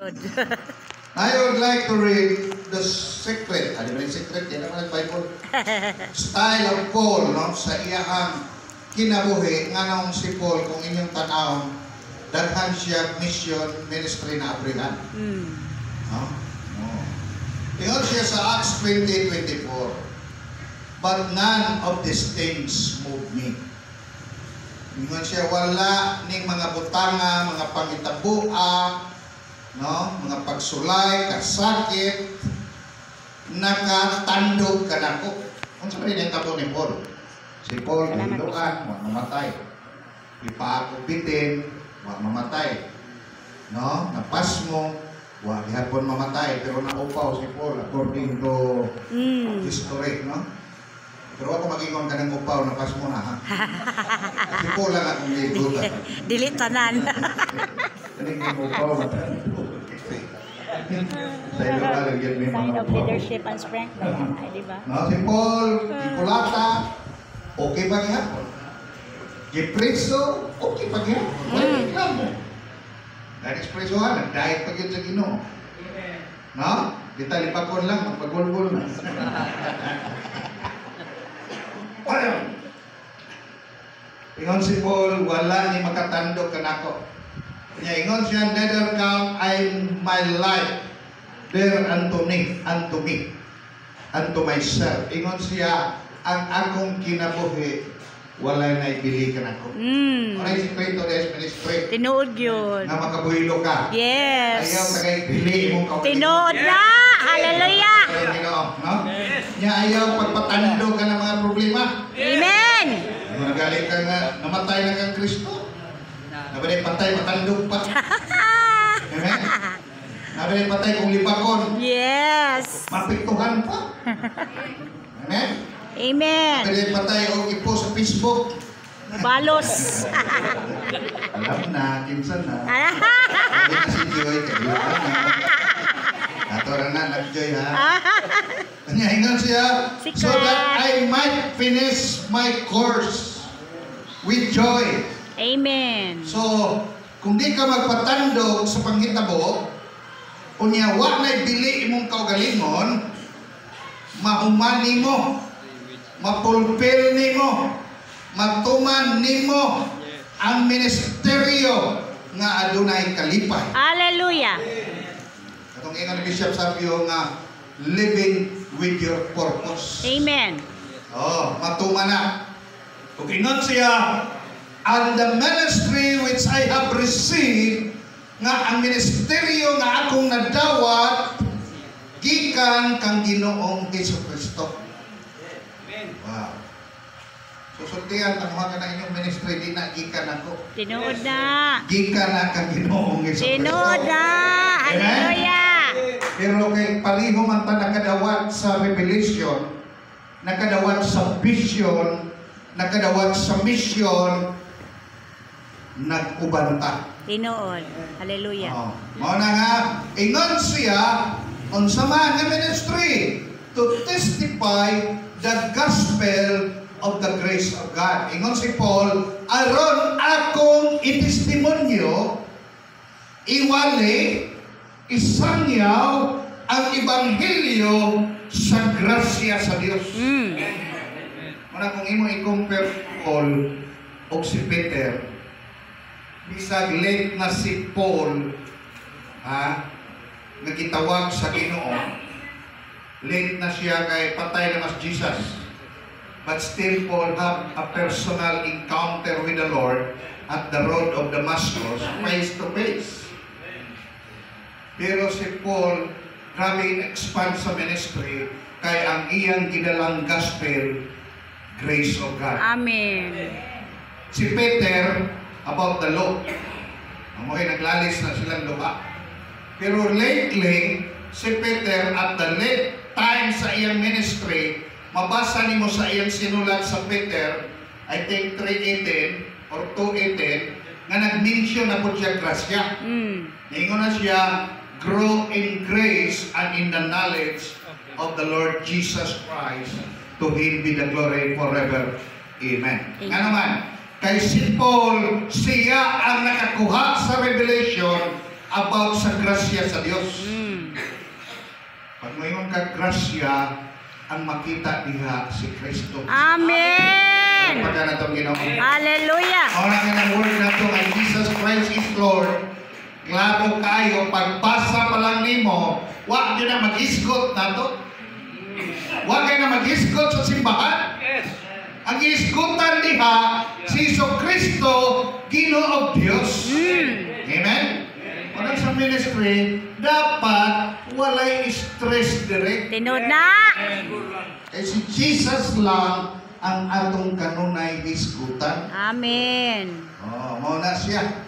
I would like to read the secret. Ano ba yung secret? Yan naman ang Bible. Style of Paul, no? Sa iyahang kinabuhi, nga nung si Paul, kung inyong tanaw, daghan siya mission ministry na abrihan. No? No. Tingnan siya sa Acts 20:24. But none of these things move me. Tingnan siya, wala ning mga butanga, mga pangitabua, no? Mga pagsulay, kasakit, nakatandog ka na ko. Kung sabi rin yung tabo ni Paul. Si Paul, hiluan, wag mamatay. Ipakupitin, wag mamatay. No? Napas mo, wag hapon mamatay. Pero naupaw si Paul according to history, no? Pero ako mag-ingon ka ng upaw, napas mo na, ha? Si Paul lang akong libutan. Delete tanan. Sign of leadership and strength. Ay, di ba? No, si Paul, Ikulata, okay pa nga? Gipreso, okay pa nga? Wala reklamo mo. Nag-expresohan, nag-diet pa yun sa Ginoo. No? Kita lipakon lang, magpagulgul na. Ingon si Paul, wala ni makatandog ka na ko. Kanya ingon siya, neither count I my life there unto me, unto myself. Ingon siya, ang akong kinabuhi, wala na ibili ka na ko. Ano yung sikreto des ministry? Tinuod yun. Na makabuhilo ka. Yes. Ayaw tagay bili mo ka. Tinuod na! Hallelujah! No? Nya ayaw pagpatando ka ng mga problema. Amen! Nagalit ka nga, namatay na kang Kristo. Nabalay patay, matandog pa. Amen? Nabalay patay kung lipakon. Yes! Mapiktuhan pa. Amen? Amen! Nabalay patay o ipo sa Facebook. Balos! Alam na, kinsan na. Hindi na si Joy, kayo na. Natura na, nag-Joy ha. Kanya hingan siya, so that I might finish my course with joy. Amen. So, kung di ka magpatandog sa panghitabo, kunya wa na ibili imong kaugalingon, mahuman nimo, mapulpil nimo, matuman nimo ang ministeryo nga adunay kalipay. Hallelujah. Katong ingon ni Bishop Sabio nga living with your purpose. Amen. Oh, matuman na. Kung ingon siya, and the ministry which I have received, nga ang ministeryo nga akong nadawat, gikan kang Ginoong Jesucristo. Wow. Susultihan, tamuha ka na inyong ministry, di na gikan ako. Tinuod na. Gikan na kang Ginoong Jesucristo. Tinuod na. Hallelujah. Pero kay paliho man ta nakadawat sa revelation, nakadawat sa vision, nakadawat sa mission, nag-ubanta. Tinuod. Hallelujah. Mao na nga, ingon siya on sa mga ministry to testify the gospel of the grace of God. Ingon si Paul, aron akong itestimonyo, iwali, isangyaw ang ebanghelyo sa grasya sa Dios. Muna kung imo i-compare Paul o si Peter, bisag late na si Paul nagitawag sa Ginoo, late na siya kay patay na mas Jesus, but still Paul have a personal encounter with the Lord at the road of Damascus, face to face. Pero si Paul, grabe expand sa ministry, kay ang iyang gidalang gospel, grace of God. Amen. Si Peter, about the law. Ang mga naglalis na silang duha. Pero lately, si Peter at the late time sa iyang ministry, mabasa nimo sa iyang sinulat sa Peter, I think 3:18 or 2:18, nga nag-mention na po siya grasya. Ningon na siya, grow in grace and in the knowledge of the Lord Jesus Christ. To Him be the glory forever. Amen. Nga naman, kay si Paul, siya ang nakakuha sa revelation about sa grasya sa Dios. Mm. Pag mayroon ka grasya, ang makita diha si Kristo. Amen. Pagka na itong Ginoo. Hallelujah. Wala nga ng word na ito, ang Jesus Christ is Lord. Klaro kayo, pagbasa pa lang nimo, wag nyo na mag-isgot na ito. Wag kayo na mag-isgot sa simbahan. Ang isgutan diha, si Iso Kristo, Ginoo Dios. Amen? Wala sa ministry, dapat walay stress direct. Tinod na. Eh si Jesus lang ang atong kanunay isgutan. Amen. Oh, mao na siya.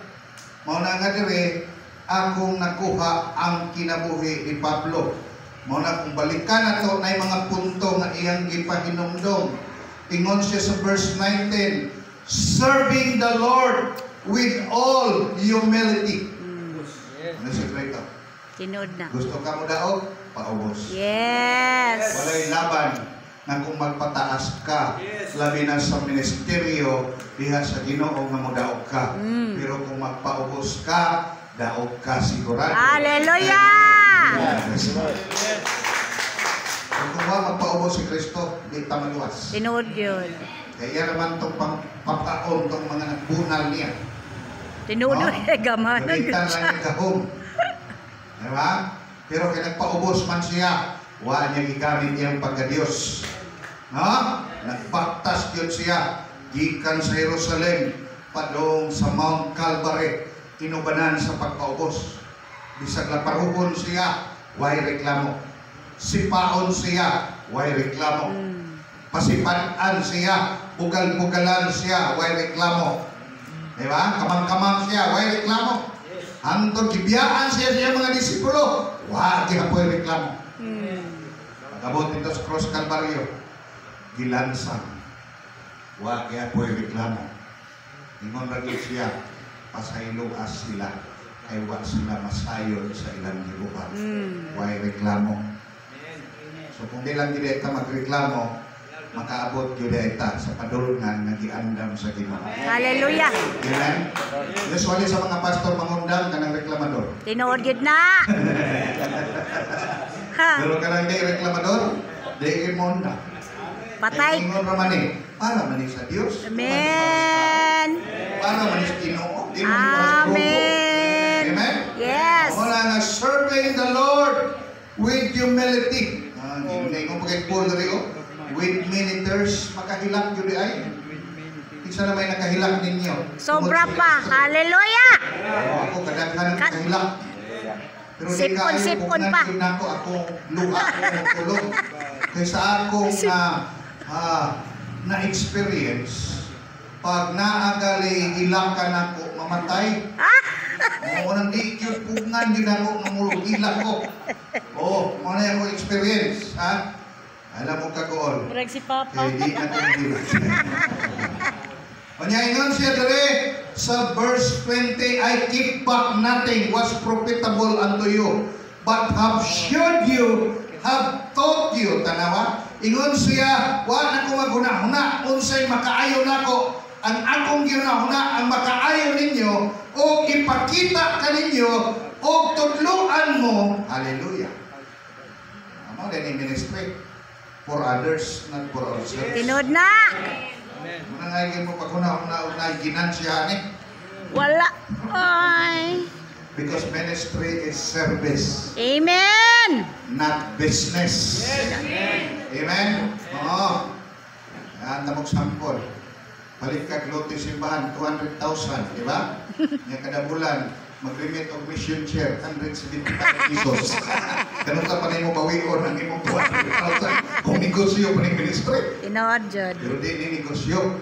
Mao na nga dire akong nakuha ang kinabuhi ni Pablo. Mao na kung balikan nato na mga punto nga iyang gipahinumdom. Ingon siya sa verse 19, serving the Lord with all humility. Ano siya ito? Tinod na. Gusto ka mo daog? Paubos. Yes. Walay laban na kung magpataas ka, labi na sa ministeryo, diha sa Ginoo nga modaog ka. Pero kung magpaubos ka, daog ka sigurado. Hallelujah. Yes. Kung magpaubos si Kristo, di ta maluwas. Tinod yun. Kaya naman itong papaon, itong mga nagbunal niya. Tinod No? na gamanan. Gamitan lang yung gahom. Diba? Pero kaya nagpaubos man siya, wala niya gigamit niyang pagka-Diyos. No? Nagbaktas yun siya, gikan sa Jerusalem, padong sa Mount Calvary, tinubanan sa pagpaubos. Bisag laparuhon siya, way reklamo. Sipaon siya, way reklamo. Pasipan-an siya, bugal-bugalan siya, way reklamo. Diba? Kamang-kamang siya, way reklamo. Hantong gibiyaan siya siya mga disipulo, wag gihapoy reklamo. Pagabot nito sa Cross Calvario, gilansang, wag gihapoy reklamo. Ingon ragil siya, pasayloas sila, ay wag sila masayon sa ilang gibuhat. Way reklamo. So kung di lang direkta magreklamo, makaabot direkta sa padulungan nga giandam sa Ginoo. Hallelujah. Amen? Usually sa mga pastor mangundang ka ng reklamador. Tinod yun na. Ha. Pero ka lang di reklamador, di imonda. Patay. Ingon naman para man sa Dios. Amen. Para man sa Ginoo. Di mo para sa grupo. Amen. Amen? Yes. Wala nga serving the Lord with humility. Hindi ko pagkakipol na rin, with miniters, makahilak yun ay. Isa na may nakahilak ninyo. Sobra pa. Hallelujah. Ako kadaghan ng nakahilak. Pero di Sipon-sipon kayo pa. kung ako luha akong tulong. Kaysa akong na-experience, pag naagali hilakan ako, mamatay. Oo, nang di yun pungan din ako, namulog hilak ko. Oo, ano yung ako experience, ha? Alam mo kagool. Murag si Papa. Eh, di na kong hilak. Ingon siya dali sa verse 20, I keep back nothing was profitable unto you, but have showed you, have taught you. Tanawa? Ingon siya, wa na ko maghuna-huna, unsay makaayo nako. Ang akong ginahuna, ang makaayo ninyo, o ipakita ka ninyo, o tudluan mo. Hallelujah. Ano din yung ministry? For others, not for ourselves. Tinod na. Muna nga yung mo paghuna-huna, ginansya ni. Wala. Ay. Because ministry is service, Amen. not business. Amen? Oo. Yan, tamog sampol. Balik ka glote simbahan, 200,000, di ba? Yung kada bulan, mag-remit of mission share, 175 pesos. Ganun ka pa rin mo bawion ng imong 200,000. Kung negosyo pa rin ministry. Tinod yun. Pero di ni negosyo.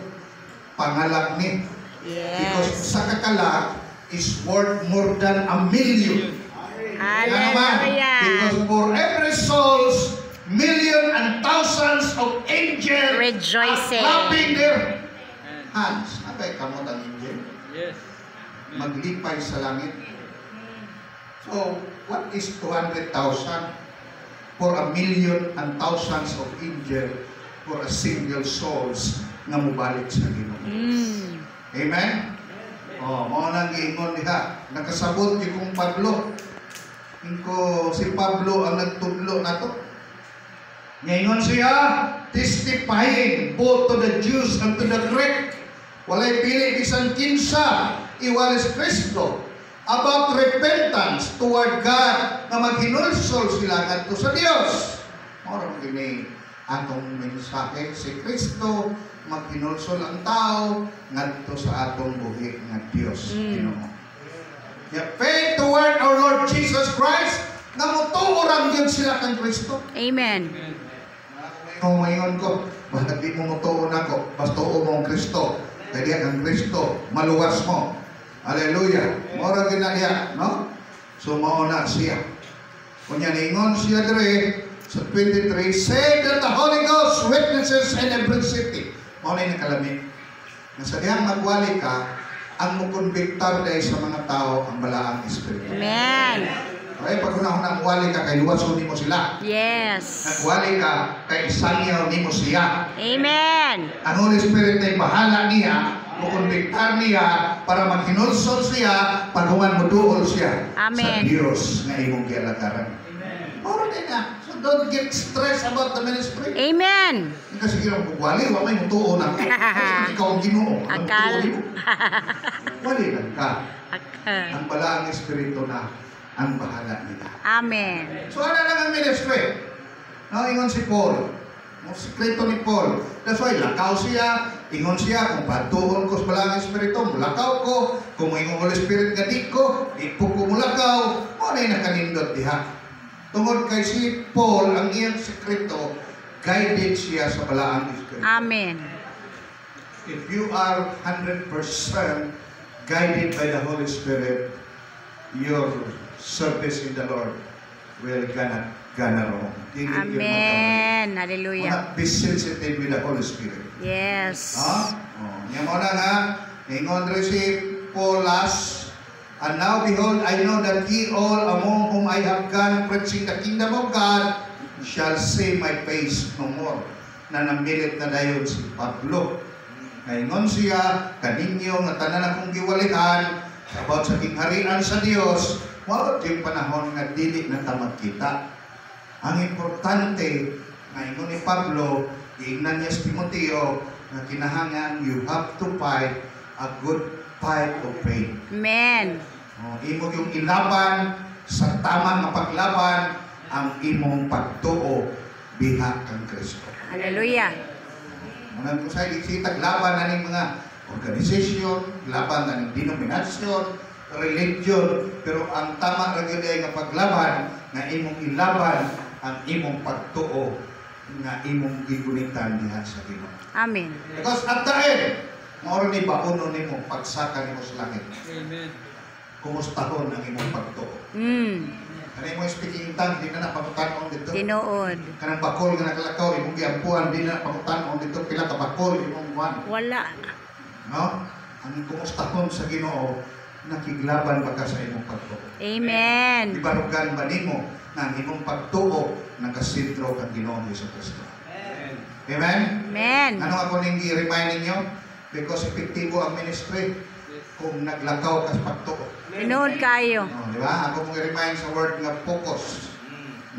Pangalak ni. Because Yes. sa kakalak is worth more than 1,000,000. Hallelujah. Because for every souls, million and thousands of angels Rejoicing. are clapping their hands. Abay, kamot ang angel. Yes. Maglipay sa langit. So, what is 200,000 for 1,000,000 and thousands of angels for a single souls na mubalik sa Ginoo? Amen? Oh, mao nang giingon diha. Nakasabot gyud kong Pablo. Ingko si Pablo ang nagtudlo nato. Ngayon siya testifying both to the Jews and to the Greek. Walay pili bisan kinsa iwalis Kristo about repentance toward God na maghinulsol sila ngadto sa Dios. Mao gini atong mensahe si Kristo maghinulsol ang tao ngadto sa atong buhi nga Dios. Ginoo. The faith toward our Lord Jesus Christ na mutuo ra gyud sila kang Kristo. Amen. Kung mayon ko, bakit di mo mutuo na ko? Basta tuo mo ang Kristo. Kaya diya ang Kristo, maluwas mo. Hallelujah. Mora ginaliya, no? So, mauna siya. Kunya ningon siya dire sa 23, say that the Holy Ghost witnesses in every city. Mauna yung nakalami. Nasa diyang magwali ka, ang mukonbiktar dahil sa mga tao ang balaang Espiritu. Amen. Okay, pag hunahunang wali ka, kay luwason ni mo sila. Yes. Nagwali ka, kay isangyaw ni mo siya. Amen. Ang Holy Spirit ay bahala niya, mukonbiktar niya, para maghinulsol siya, paghuman mo duol siya Amen. sa Diyos na imong gialagaran. Moro din na. So don't get stressed about the ministry. Amen. Kasi kaya magwali, wala may mutuo na. Kasi ikaw ang Ginoo. Ang Akal. mutuo mo. Wali lang ka. Akal. Ang balaang Espiritu na ang bahala nila. Amen. So ano lang ang ministry? No, ingon si Paul. Ang sikreto ni Paul. That's why, lakaw siya. Ingon siya, kung patuon ko sa balang Espiritu, mulakaw ko. Kung ingon Holy Spirit gadi ko, ipo ko mulakaw. Mo na yung nakanindot diha. Tungod kay si Paul, ang iyang sikreto, guided siya sa balang Espiritu. Amen. If you are 100% guided by the Holy Spirit, your service in the Lord will gana wrong. Amen. Hallelujah. Muna, be sensitive with the Holy Spirit. Yes. Yan mo na nga, ingon rin si Paulas, and now behold, I know that ye all among whom I have gone preaching the kingdom of God shall see my face no more. Na namilit na dayon si Pablo. Ngayon siya, kaninyo nga tanan akong giwalihan about sa kingharian sa Dios, wala yung panahon nga dili na tamagkita. Ang importante, ngayon ni Pablo, iingnan niya si Timoteo, na kinahangan, you have to fight a good fight of faith. Amen. Imo yung ilaban, sa tamang paglaban, ang imong pagtuo, biha kang Kristo. Hallelujah. Manang ko sa isitag, laban na ng mga organisasyon, laban na ng denominasyon, religion, pero ang tama ra gyud ay nga paglaban nga imong ilaban ang imong pagtuo nga imong gigunitan diha sa Ginoo. Amen. Because at the end, mao ni baunon nimo pagsaka nimo sa langit. Amen. Kumustahon ang imong pagtuo. Kanay mo speaking tongue, di na napamutan-on dito. Tinood. Kanang bakol nga nakalakaw, imong giampuan, di na napamutan-on dito, pila ka bakol, imong one. Wala. No? Ang kumustahon sa Ginoo, nakiglaban ba ka sa imong pagtuo? Amen. Ibarugan ba nimo na ang imong pagtuo nakasentro kang Ginoo Hesus Kristo? Amen? Amen. Ano ako ning i-remind ninyo? Because epektibo ang ministry kung naglakaw ka sa pagtuo. Tinood kayo. Di ba? Ako mong i-remind sa word nga focus.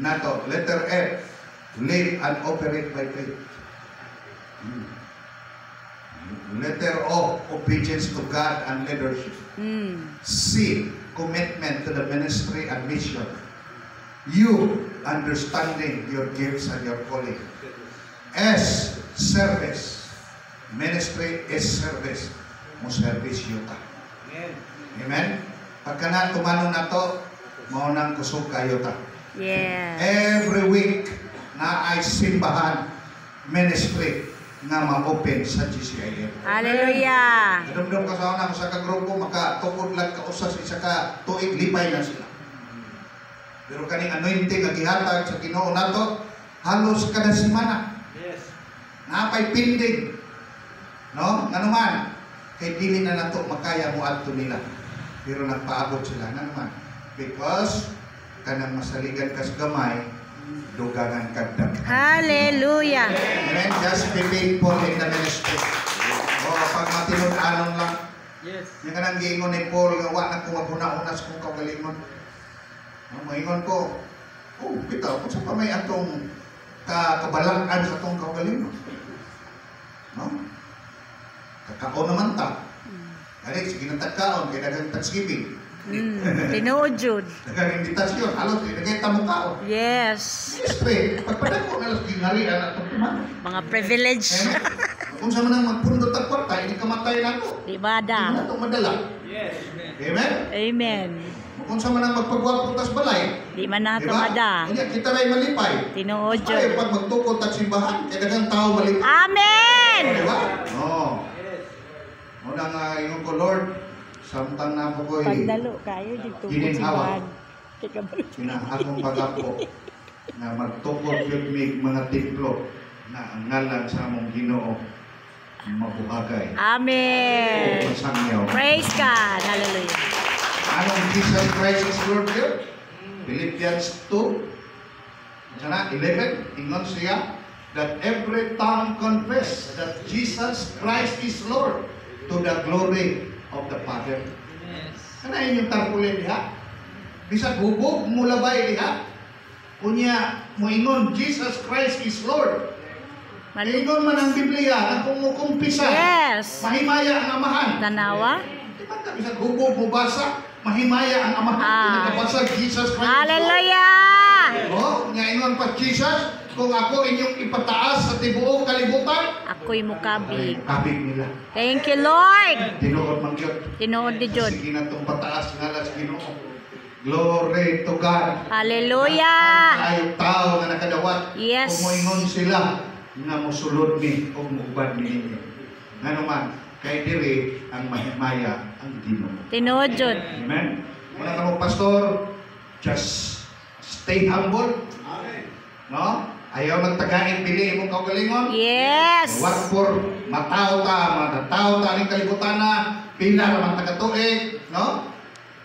Nato, letter F, live and operate by faith. Letter O, obedience to God and leadership. C, commitment to the ministry and mission. U, understanding your gifts and your calling. S, service. Ministry is service. Mo service yuta. Amen? Pagka na tumano na to, maunang kusog kayo ta. Yes. Every week na ay simbahan ministry nga ma-open sa GCIM. Hallelujah. Kadamdam ka sa una ko sa kagrupo, makatukod lang ka usas, isa ka tuig, lipay na sila. Pero kaning anointing nga gihatag sa Ginoo nato, halos kada semana. Yes. Napay pinding. No? Nga naman, kay dili na nato makaya mo adto nila. Pero nagpaabot sila nga naman. Because kanang masaligan kas gamay, dugangan kaddag. Hallelujah. Amen. Just be faithful in the ministry. O pag matinud-anon lang, Yes. Yung kanang giingon ni Paul, nga wa na ko mapuna-unas kung kaugalingon. Maingon ko, oh, bitaw, kung sa pa may atong kabalaan sa atong kaugalingon. No? Kakao naman ta. Kaya sige na tagkaon, kaya dagang thanksgiving. Tinuod jud. Dagang invitasyon, halos, nagay tamo kaon. Yes. Siyempre, pagpadako na lang ginarian at pagtuman. Mga privilege. Kung sa manang magpundot ang kwarta, hindi kamatay na ito. Di Hindi bada. na ito madala. Yes. Amen? Amen. Kung sa manang magpagwapo tas balay, Di man na diba? tumada. Kanya, kita rin malipay. Tinuod Ay, jud. pag magtukod at simbahan, kaya dagang tao malipay. Amen. Diba? Oo. Muna nga yung ko, Lord, samtang na ako ko'y Pagdalo kayo dito Gininhawa. Teka ba? akong pag-apo na magtukod yung may mga templo na ang ngalan sa among Ginoo mabuhagay. Amen. Masangyaw. Praise God. Hallelujah. Anong Jesus Christ is Lord yun? Philippians 2, sana 11, ingon siya, that every tongue confess that Jesus Christ is Lord to the glory of the Father. Yes. Kana inyong tarpulin diha? Bisag hubog mulabay diha? Kunya, moingon, Jesus Christ is Lord. Ingon man ang Biblia na kumukumpisa, Yes. mahimaya ang amahan. Tanawa. Di ba ka bisag hubog mo basa, mahimaya ang amahan. Nagabasa Jesus Christ. Hallelujah. Oh, nga ingon pa Jesus, kung ako inyong ipataas sa tibuok kalibutan, Ako'y mukabig. kabig nila. Thank you, Lord. Tinuod man gyud. Tinuod di jud. Sige na itong pataas nga lang sa Ginoo. Glory to God. Hallelujah. Ayong tao nga nakadawat. Yes. Kung moingon sila nga mosulod ni o muubad ni ninyo. Nga naman, kay diri ang mahimaya ang Ginoo. Tinuod jud. Amen. Muna ka mo, pastor, just stay humble. No? Ayaw nagtagain pili imong kaugalingon. Yes. What for mataw ta, matataw ta ning kalibutan na pila naman taga-tuig, no?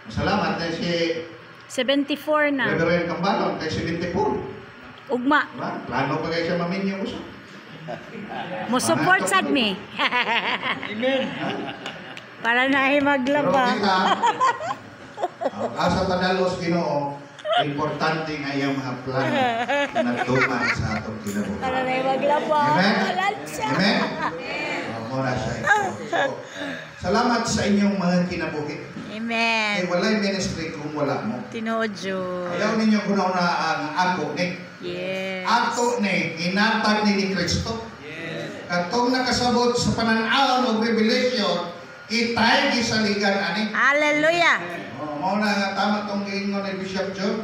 Salamat na si 74 na. Reverend Cambalon kay 74. Ugma. Diba? Plano pa kayo siya maminyo ko siya. Mo support sad me. Amen. Para na ay Pero maglaba. kita, asa tadalos Ginoo, importante nga iyang mga plano na tuman sa atong Para kinabukasan. na ay maglaba. Amen? Balansa. Amen? Muna siya ito. So, salamat sa inyong mga kinabuhi. Amen. Eh, walay ministry kung wala mo. Tinuod jud. Ayaw ninyo kunaw na ang ako ni. Yes. Ato ni, inatag ni Kristo. Yes. Katong nakasabot sa pananaw o revelation, itay gisaligan ani. Hallelujah. Mao na nga tama tong giingon ni Bishop John.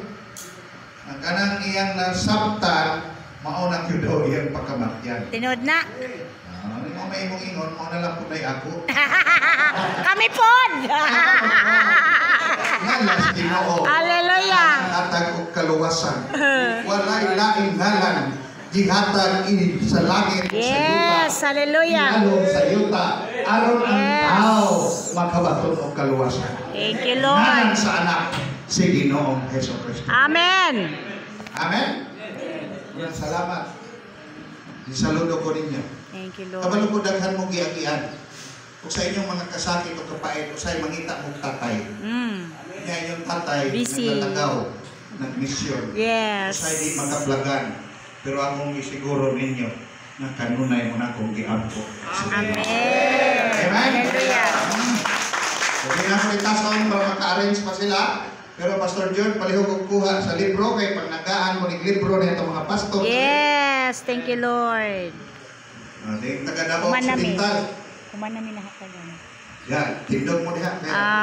Ang kanang iyang nasabtan, mao na gyud daw iyang pagkamatyan. Tinuod na. Ano mo may imong ingon, mao na lang punay ako. Kami pod. Ngalas Ginoo. Hallelujah. Hatag og kaluwasan. Walay laing ngalan gihatag sa langit sa yuta. Yes. Hallelujah. Along sa yuta aron ang Yes. tao makabaton og kaluwasan. Thank you, Ngalan Lord. sa anak si Ginoong Hesukristo. Amen. Amen. Salamat. Saludo ko ninyo. Thank you, Lord. Kabalo ko daghan mo giagian. Kung sa inyong mga kasakit o kapait, o sa'y mangita mong tatay. Kaya inyong tatay, Busy. nagtatagaw, nagmisyon. Yes. Sa'y di magkaplagan. Pero akong isiguro ninyo na kanunay mo na kong giampo. Amen. Amen. Hallelujah. Hindi na ako itason para maka-arrange pa sila. Pero Pastor John, palihog kong kuha sa libro kay pag nagaan mo ng libro na itong mga pastor. Yes. Thank you, Lord. Taga Davao Kumanami. Occidental. Kuman namin nakatagan. Yan, tindog mo diha. Ah.